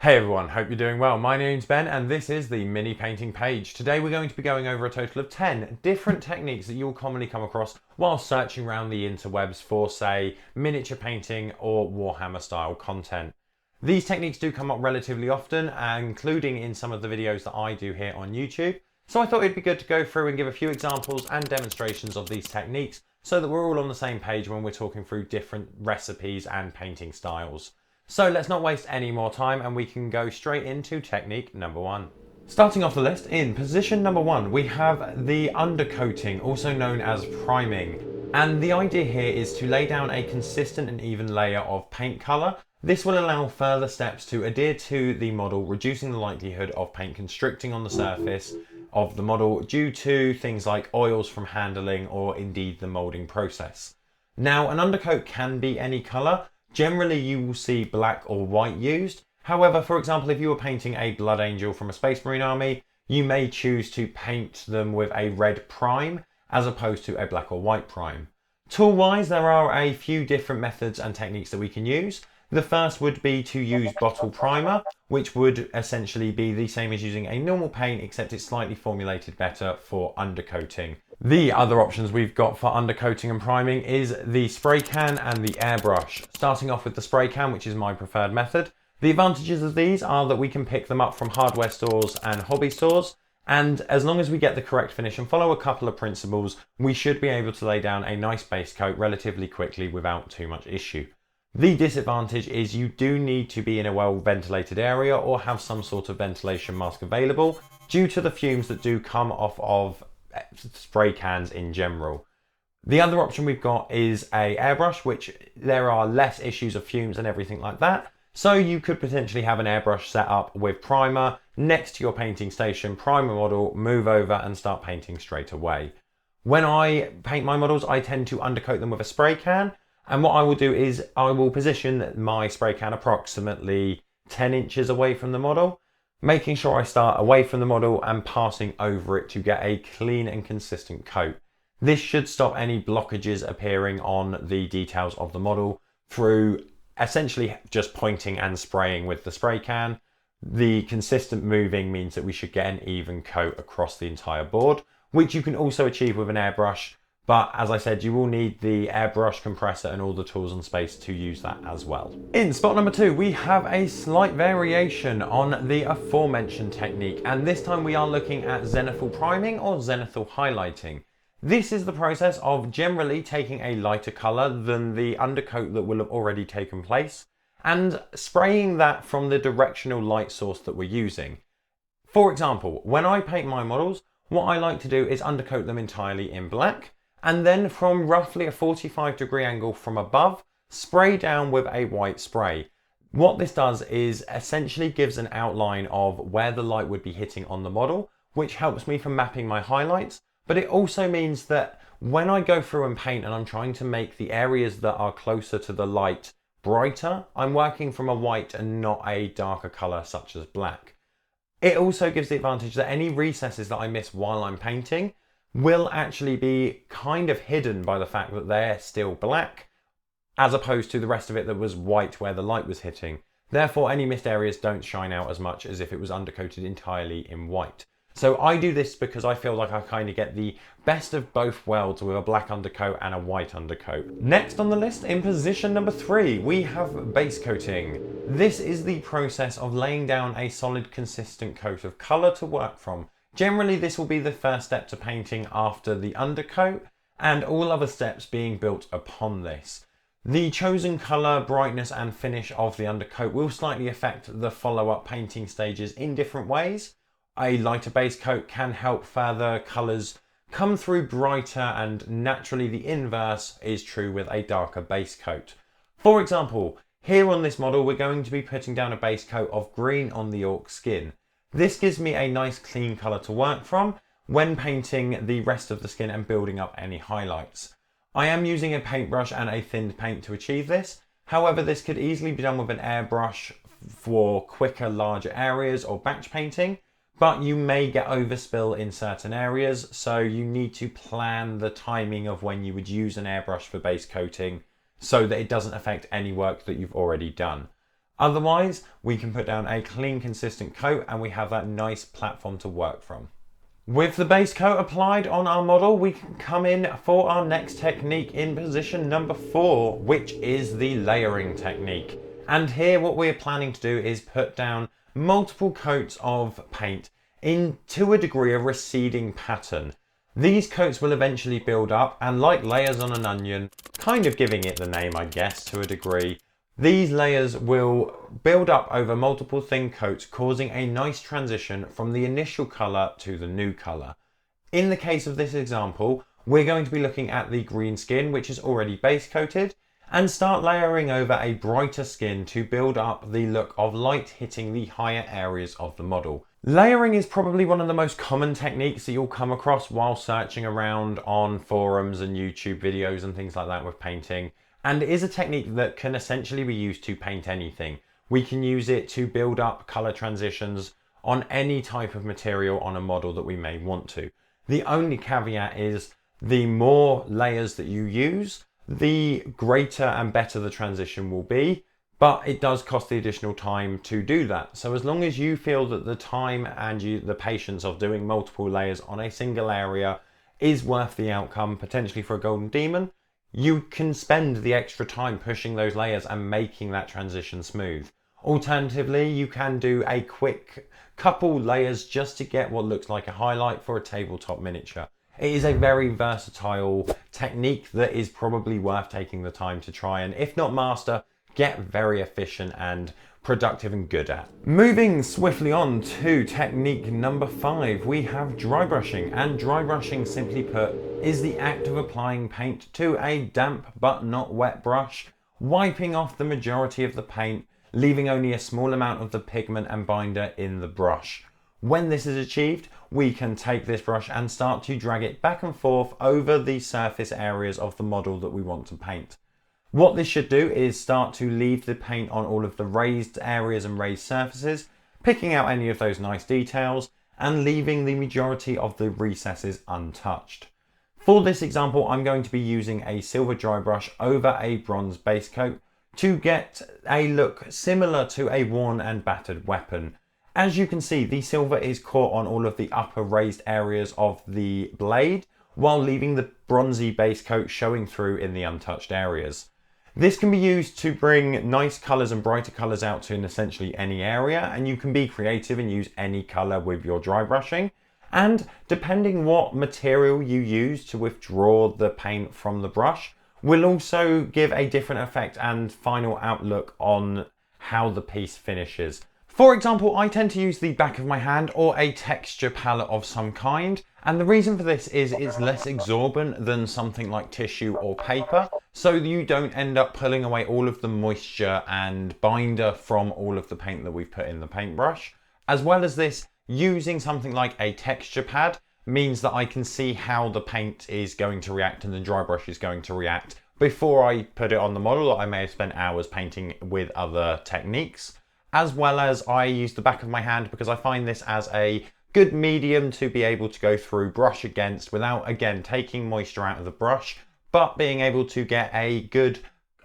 Hey everyone, hope you're doing well. My name's Ben and this is the mini painting page. Today we're going to be going over a total of 10 different techniques that you'll commonly come across while searching around the interwebs for, say, miniature painting or Warhammer style content. These techniques do come up relatively often, including in some of the videos that I do here on YouTube. So I thought it'd be good to go through and give a few examples and demonstrations of these techniques so that we're all on the same page when we're talking through different recipes and painting styles. So let's not waste any more time and we can go straight into technique number one. Starting off the list, in position number one, we have the undercoating, also known as priming. And the idea here is to lay down a consistent and even layer of paint colour. This will allow further steps to adhere to the model, reducing the likelihood of paint constricting on the surface of the model due to things like oils from handling or indeed the moulding process. Now, an undercoat can be any colour. Generally, you will see black or white used. However, for example, if you were painting a Blood Angel from a Space Marine army, you may choose to paint them with a red prime as opposed to a black or white prime. Tool-wise, there are a few different methods and techniques that we can use. The first would be to use bottle primer, which would essentially be the same as using a normal paint, except it's slightly formulated better for undercoating. The other options we've got for undercoating and priming is the spray can and the airbrush. Starting off with the spray can, which is my preferred method. The advantages of these are that we can pick them up from hardware stores and hobby stores, and as long as we get the correct finish and follow a couple of principles, we should be able to lay down a nice base coat relatively quickly without too much issue. The disadvantage is you do need to be in a well ventilated area or have some sort of ventilation mask available due to the fumes that do come off of spray cans in general. The other option we've got is a airbrush, which there are less issues of fumes and everything like that. So you could potentially have an airbrush set up with primer next to your painting station, primer model, move over and start painting straight away. When I paint my models, I tend to undercoat them with a spray can. And what I will do is I will position my spray can approximately 10 inches away from the model, making sure I start away from the model and passing over it to get a clean and consistent coat. This should stop any blockages appearing on the details of the model through essentially just pointing and spraying with the spray can. The consistent moving means that we should get an even coat across the entire board, which you can also achieve with an airbrush. But as I said, you will need the airbrush, compressor and all the tools and space to use that as well. In spot number two, we have a slight variation on the aforementioned technique. And this time we are looking at zenithal priming or zenithal highlighting. This is the process of generally taking a lighter color than the undercoat that will have already taken place and spraying that from the directional light source that we're using. For example, when I paint my models, what I like to do is undercoat them entirely in black, and then from roughly a 45-degree angle from above, spray down with a white spray. What this does is essentially gives an outline of where the light would be hitting on the model, which helps me for mapping my highlights, but it also means that when I go through and paint and I'm trying to make the areas that are closer to the light brighter, I'm working from a white and not a darker color such as black. It also gives the advantage that any recesses that I miss while I'm painting will actually be kind of hidden by the fact that they're still black, as opposed to the rest of it that was white where the light was hitting. Therefore, any missed areas don't shine out as much as if it was undercoated entirely in white. So I do this because I feel like I kind of get the best of both worlds with a black undercoat and a white undercoat. Next on the list, in position number three, we have base coating. This is the process of laying down a solid, consistent coat of color to work from. Generally, this will be the first step to painting after the undercoat, and all other steps being built upon this. The chosen colour, brightness and finish of the undercoat will slightly affect the follow-up painting stages in different ways. A lighter base coat can help further colours come through brighter, and naturally the inverse is true with a darker base coat. For example, here on this model we're going to be putting down a base coat of green on the orc skin. This gives me a nice clean colour to work from when painting the rest of the skin and building up any highlights. I am using a paintbrush and a thinned paint to achieve this. However, this could easily be done with an airbrush for quicker, larger areas or batch painting, but you may get overspill in certain areas, so you need to plan the timing of when you would use an airbrush for base coating so that it doesn't affect any work that you've already done. Otherwise, we can put down a clean, consistent coat and we have that nice platform to work from. With the base coat applied on our model, we can come in for our next technique in position number 4, which is the layering technique. And here what we're planning to do is put down multiple coats of paint into a degree of receding pattern. These coats will eventually build up, and like layers on an onion, kind of giving it the name, I guess, to a degree, these layers will build up over multiple thin coats, causing a nice transition from the initial colour to the new colour. In the case of this example, we're going to be looking at the green skin, which is already base coated, and start layering over a brighter skin to build up the look of light hitting the higher areas of the model. Layering is probably one of the most common techniques that you'll come across while searching around on forums and YouTube videos and things like that with painting. And it is a technique that can essentially be used to paint anything. We can use it to build up color transitions on any type of material on a model that we may want to. The only caveat is the more layers that you use, the greater and better the transition will be, but it does cost the additional time to do that. So as long as you feel that the time and the patience of doing multiple layers on a single area is worth the outcome, potentially for a golden demon, you can spend the extra time pushing those layers and making that transition smooth. Alternatively, you can do a quick couple layers just to get what looks like a highlight for a tabletop miniature. It is a very versatile technique that is probably worth taking the time to try and, if not master, get very efficient and productive and good at. Moving swiftly on to technique number 5, we have dry brushing. And dry brushing, simply put, is the act of applying paint to a damp but not wet brush, wiping off the majority of the paint, leaving only a small amount of the pigment and binder in the brush. When this is achieved, we can take this brush and start to drag it back and forth over the surface areas of the model that we want to paint. What this should do is start to leave the paint on all of the raised areas and raised surfaces, picking out any of those nice details and leaving the majority of the recesses untouched. For this example, I'm going to be using a silver dry brush over a bronze base coat to get a look similar to a worn and battered weapon. As you can see, the silver is caught on all of the upper raised areas of the blade, while leaving the bronzy base coat showing through in the untouched areas. This can be used to bring nice colours and brighter colours out to in essentially any area, and you can be creative and use any colour with your dry brushing. And depending what material you use to withdraw the paint from the brush will also give a different effect and final outlook on how the piece finishes. For example, I tend to use the back of my hand or a texture palette of some kind, and the reason for this is it's less absorbent than something like tissue or paper, so you don't end up pulling away all of the moisture and binder from all of the paint that we've put in the paintbrush. As well as this, using something like a texture pad means that I can see how the paint is going to react and the dry brush is going to react before I put it on the model that I may have spent hours painting with other techniques. As well as I use the back of my hand because I find this as a good medium to be able to go through brush against without, again, taking moisture out of the brush, but being able to get a good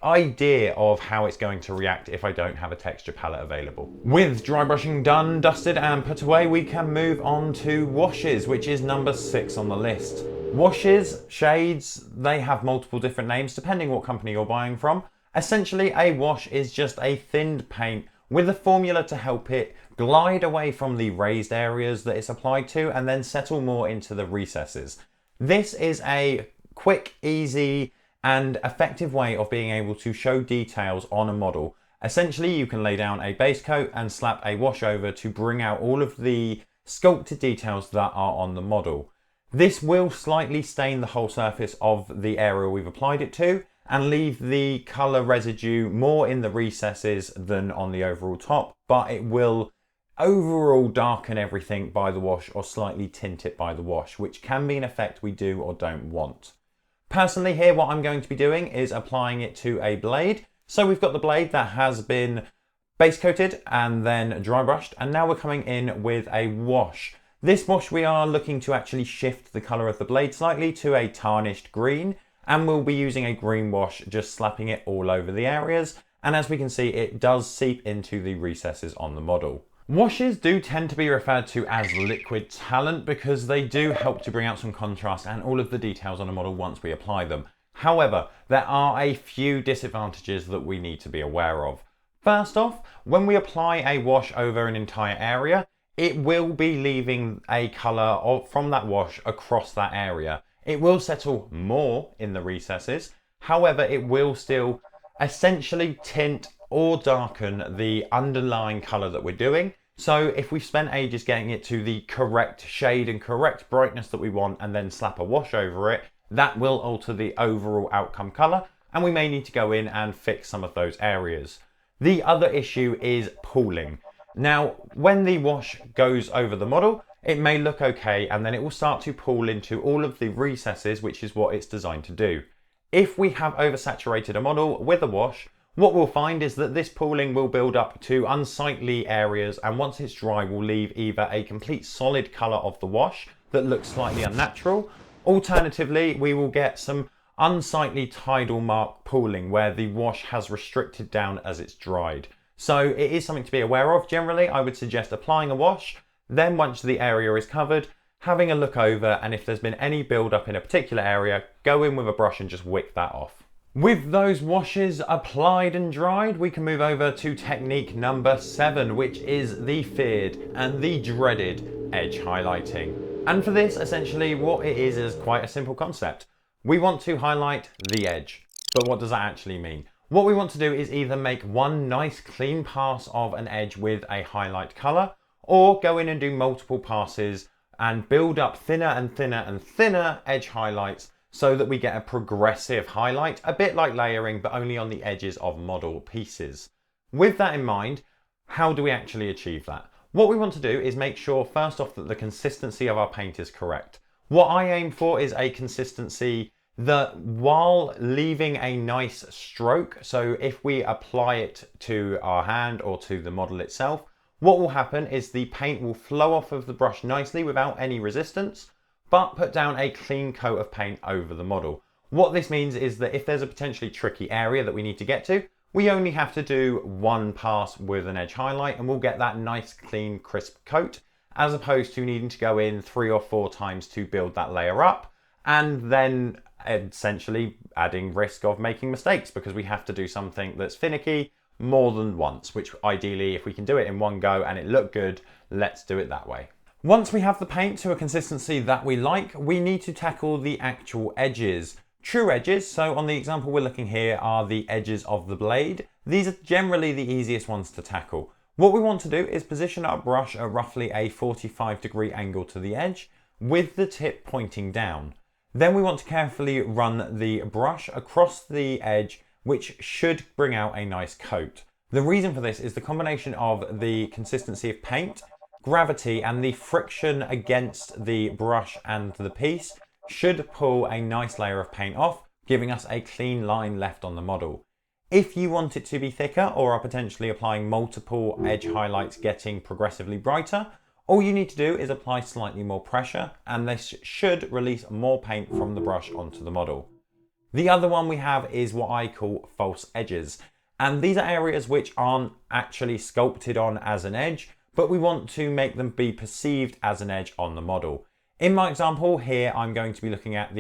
idea of how it's going to react if I don't have a texture palette available. With dry brushing done, dusted and put away, we can move on to washes, which is number 6 on the list. Washes, shades, they have multiple different names depending what company you're buying from. Essentially, a wash is just a thinned paint with a formula to help it glide away from the raised areas that it's applied to and then settle more into the recesses. This is a quick, easy and effective way of being able to show details on a model. Essentially, you can lay down a base coat and slap a wash over to bring out all of the sculpted details that are on the model. This will slightly stain the whole surface of the area we've applied it to and leave the colour residue more in the recesses than on the overall top, but it will overall darken everything by the wash or slightly tint it by the wash, which can be an effect we do or don't want. Personally here, what I'm going to be doing is applying it to a blade. So we've got the blade that has been base coated and then dry brushed, and now we're coming in with a wash. This wash we are looking to actually shift the colour of the blade slightly to a tarnished green, and we'll be using a green wash, just slapping it all over the areas And as we can see, it does seep into the recesses on the model. Washes do tend to be referred to as liquid talent because they do help to bring out some contrast and all of the details on a model once we apply them. However, there are a few disadvantages that we need to be aware of. First off, when we apply a wash over an entire area, it will be leaving a colour from that wash across that area. It will settle more in the recesses, however, it will still essentially tint or darken the underlying colour that we're doing. So if we've spent ages getting it to the correct shade and correct brightness that we want and then slap a wash over it, that will alter the overall outcome colour, and we may need to go in and fix some of those areas. The other issue is pooling. Now, when the wash goes over the model, it may look okay and then it will start to pool into all of the recesses, which is what it's designed to do. If we have oversaturated a model with a wash, what we'll find is that this pooling will build up to unsightly areas, and once it's dry will leave either a complete solid colour of the wash that looks slightly unnatural. Alternatively, we will get some unsightly tidal mark pooling where the wash has restricted down as it's dried. So it is something to be aware of. Generally, I would suggest applying a wash, then once the area is covered, having a look over, and if there's been any build up in a particular area, go in with a brush and just wick that off. With those washes applied and dried, we can move over to technique number 7, which is the feared and the dreaded edge highlighting. And for this, essentially what it is quite a simple concept. We want to highlight the edge. But what does that actually mean? What we want to do is either make one nice clean pass of an edge with a highlight color, or go in and do multiple passes and build up thinner and thinner and thinner edge highlights so that we get a progressive highlight, a bit like layering, but only on the edges of model pieces. With that in mind, how do we actually achieve that? What we want to do is make sure first off that the consistency of our paint is correct. What I aim for is a consistency that, while leaving a nice stroke, so if we apply it to our hand or to the model itself, what will happen is the paint will flow off of the brush nicely without any resistance, but put down a clean coat of paint over the model. What this means is that if there's a potentially tricky area that we need to get to, we only have to do one pass with an edge highlight and we'll get that nice, clean, crisp coat, as opposed to needing to go in 3 or 4 times to build that layer up, and then essentially adding risk of making mistakes because we have to do something that's finicky more than once, which ideally, if we can do it in one go and it look good, let's do it that way. Once we have the paint to a consistency that we like, we need to tackle the actual edges. True edges, so on the example we're looking here, are the edges of the blade. These are generally the easiest ones to tackle. What we want to do is position our brush at roughly a 45-degree angle to the edge with the tip pointing down. Then we want to carefully run the brush across the edge, which should bring out a nice coat. The reason for this is the combination of the consistency of paint, gravity, and the friction against the brush and the piece should pull a nice layer of paint off, giving us a clean line left on the model. If you want it to be thicker or are potentially applying multiple edge highlights getting progressively brighter, all you need to do is apply slightly more pressure and this should release more paint from the brush onto the model. The other one we have is what I call false edges. And these are areas which aren't actually sculpted on as an edge, but we want to make them be perceived as an edge on the model. In my example here, I'm going to be looking at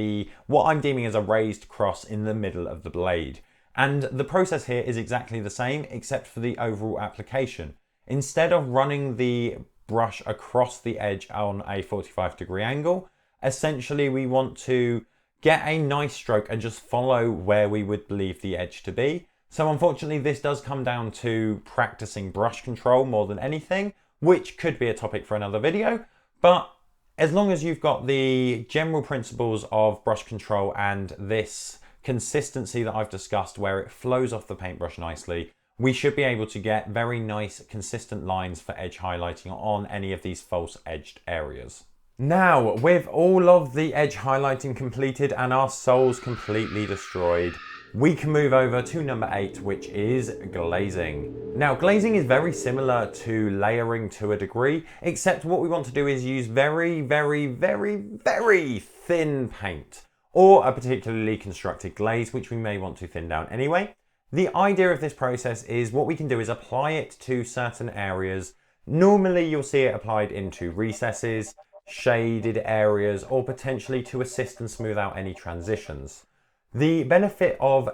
what I'm deeming as a raised cross in the middle of the blade. And the process here is exactly the same, except for the overall application. Instead of running the brush across the edge on a 45-degree angle, essentially we want to get a nice stroke and just follow where we would believe the edge to be. So unfortunately, this does come down to practicing brush control more than anything, which could be a topic for another video. But as long as you've got the general principles of brush control and this consistency that I've discussed where it flows off the paintbrush nicely, we should be able to get very nice consistent lines for edge highlighting on any of these false edged areas. Now, with all of the edge highlighting completed and our soles completely destroyed, we can move over to number 8, which is glazing. Now, glazing is very similar to layering to a degree, except what we want to do is use very, very, very, very thin paint, or a particularly constructed glaze, which we may want to thin down anyway. The idea of this process is what we can do is apply it to certain areas. Normally you'll see it applied into recesses, shaded areas, or potentially to assist and smooth out any transitions. The benefit of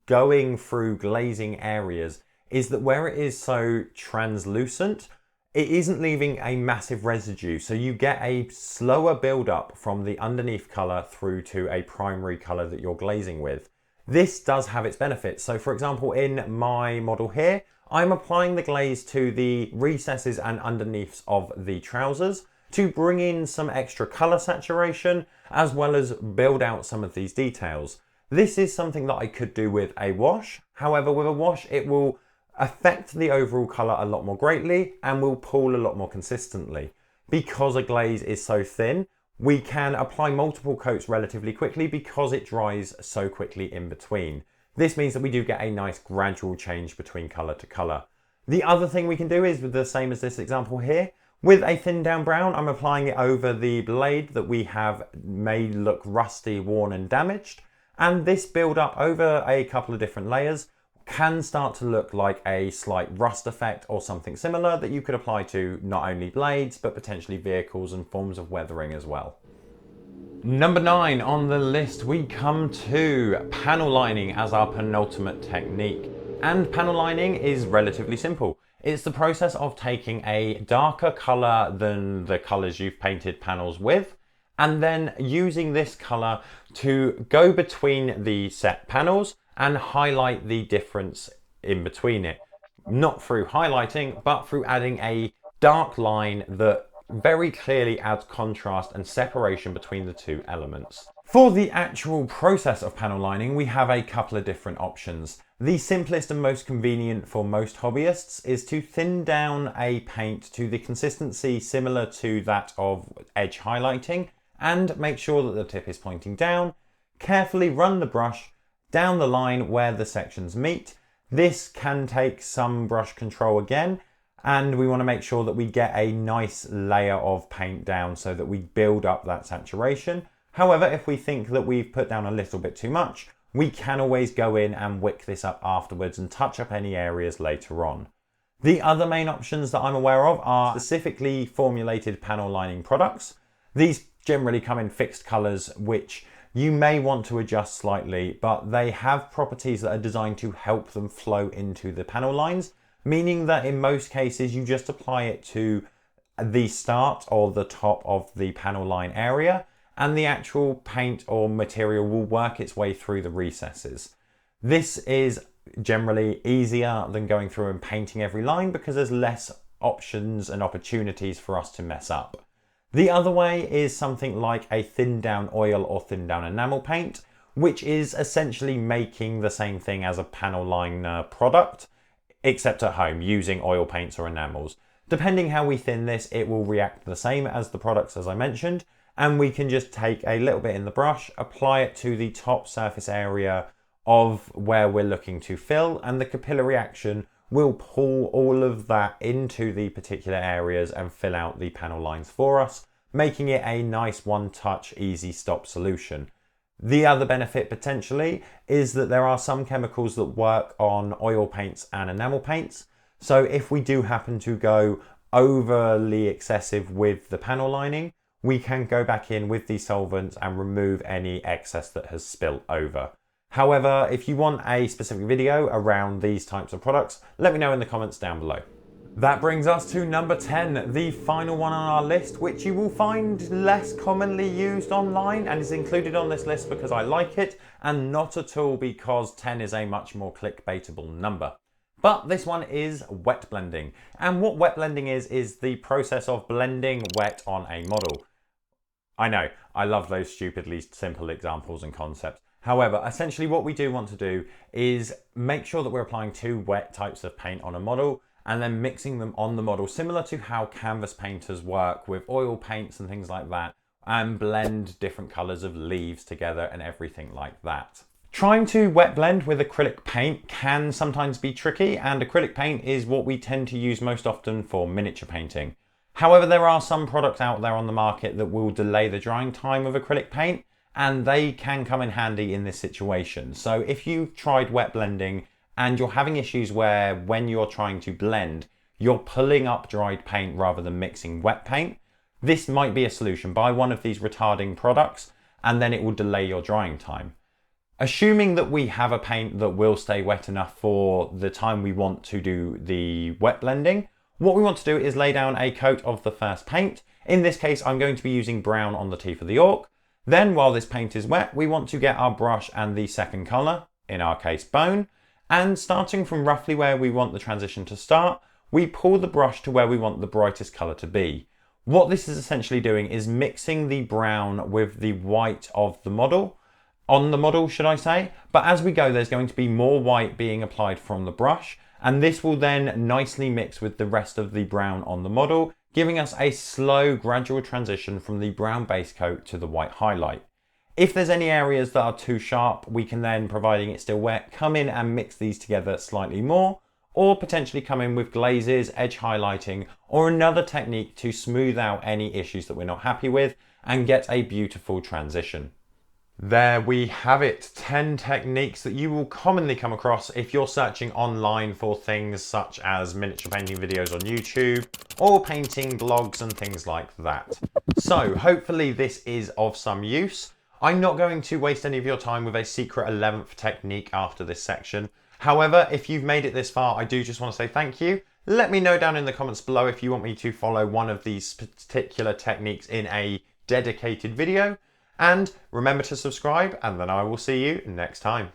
going through glazing areas is that where it is so translucent, it isn't leaving a massive residue. So you get a slower build-up from the underneath color through to a primary color that you're glazing with. This does have its benefits. So for example, in my model here, I'm applying the glaze to the recesses and underneaths of the trousers to bring in some extra color saturation, as well as build out some of these details. This is something that I could do with a wash. However, with a wash, it will affect the overall color a lot more greatly and will pool a lot more consistently. Because a glaze is so thin, we can apply multiple coats relatively quickly because it dries so quickly in between. This means that we do get a nice gradual change between color to color. The other thing we can do is with the same as this example here. With a thin down brown, I'm applying it over the blade that we have made look rusty, worn and damaged. And this build up over a couple of different layers can start to look like a slight rust effect or something similar that you could apply to not only blades, but potentially vehicles and forms of weathering as well. Number 9 on the list, we come to panel lining as our penultimate technique. And panel lining is relatively simple. It's the process of taking a darker color than the colors you've painted panels with, and then using this color to go between the set panels and highlight the difference in between it. Not through highlighting, but through adding a dark line that very clearly adds contrast and separation between the two elements. For the actual process of panel lining, we have a couple of different options. The simplest and most convenient for most hobbyists is to thin down a paint to the consistency similar to that of edge highlighting, and make sure that the tip is pointing down. Carefully run the brush down the line where the sections meet. This can take some brush control again, and we want to make sure that we get a nice layer of paint down so that we build up that saturation. However, if we think that we've put down a little bit too much, we can always go in and wick this up afterwards and touch up any areas later on. The other main options that I'm aware of are specifically formulated panel lining products. These generally come in fixed colors, which you may want to adjust slightly, but they have properties that are designed to help them flow into the panel lines, meaning that in most cases you just apply it to the start or the top of the panel line area, and the actual paint or material will work its way through the recesses. This is generally easier than going through and painting every line because there's less options and opportunities for us to mess up. The other way is something like a thin down oil or thin down enamel paint, which is essentially making the same thing as a panel liner product, except at home using oil paints or enamels. Depending how we thin this, it will react the same as the products as I mentioned, and we can just take a little bit in the brush, apply it to the top surface area of where we're looking to fill, and the capillary action will pull all of that into the particular areas and fill out the panel lines for us, making it a nice one-touch, easy stop solution. The other benefit potentially is that there are some chemicals that work on oil paints and enamel paints. So if we do happen to go overly excessive with the panel lining, we can go back in with these solvents and remove any excess that has spilt over. However, if you want a specific video around these types of products, let me know in the comments down below. That brings us to number 10, the final one on our list, which you will find less commonly used online and is included on this list because I like it and not at all because 10 is a much more clickbaitable number. But this one is wet blending. And what wet blending is the process of blending wet on a model. I know, I love those stupidly simple examples and concepts. However, essentially what we do want to do is make sure that we're applying two wet types of paint on a model and then mixing them on the model, similar to how canvas painters work with oil paints and things like that, and blend different colors of leaves together and everything like that. Trying to wet blend with acrylic paint can sometimes be tricky, and acrylic paint is what we tend to use most often for miniature painting. However, there are some products out there on the market that will delay the drying time of acrylic paint, and they can come in handy in this situation. So if you've tried wet blending and you're having issues where when you're trying to blend, you're pulling up dried paint rather than mixing wet paint, this might be a solution. Buy one of these retarding products and then it will delay your drying time. Assuming that we have a paint that will stay wet enough for the time we want to do the wet blending, what we want to do is lay down a coat of the first paint. In this case, I'm going to be using brown on the teeth of the orc. Then while this paint is wet, we want to get our brush and the second color, in our case bone, and starting from roughly where we want the transition to start, we pull the brush to where we want the brightest color to be. What this is essentially doing is mixing the brown with the white of the model, on the model should I say, but as we go there's going to be more white being applied from the brush, and this will then nicely mix with the rest of the brown on the model, giving us a slow gradual transition from the brown base coat to the white highlight. If there's any areas that are too sharp, we can then, providing it's still wet, come in and mix these together slightly more, or potentially come in with glazes, edge highlighting, or another technique to smooth out any issues that we're not happy with and get a beautiful transition. There we have it, 10 techniques that you will commonly come across if you're searching online for things such as miniature painting videos on YouTube or painting blogs and things like that. So hopefully this is of some use. I'm not going to waste any of your time with a secret 11th technique after this section. However, if you've made it this far, I do just want to say thank you. Let me know down in the comments below if you want me to follow one of these particular techniques in a dedicated video. And remember to subscribe, and then I will see you next time.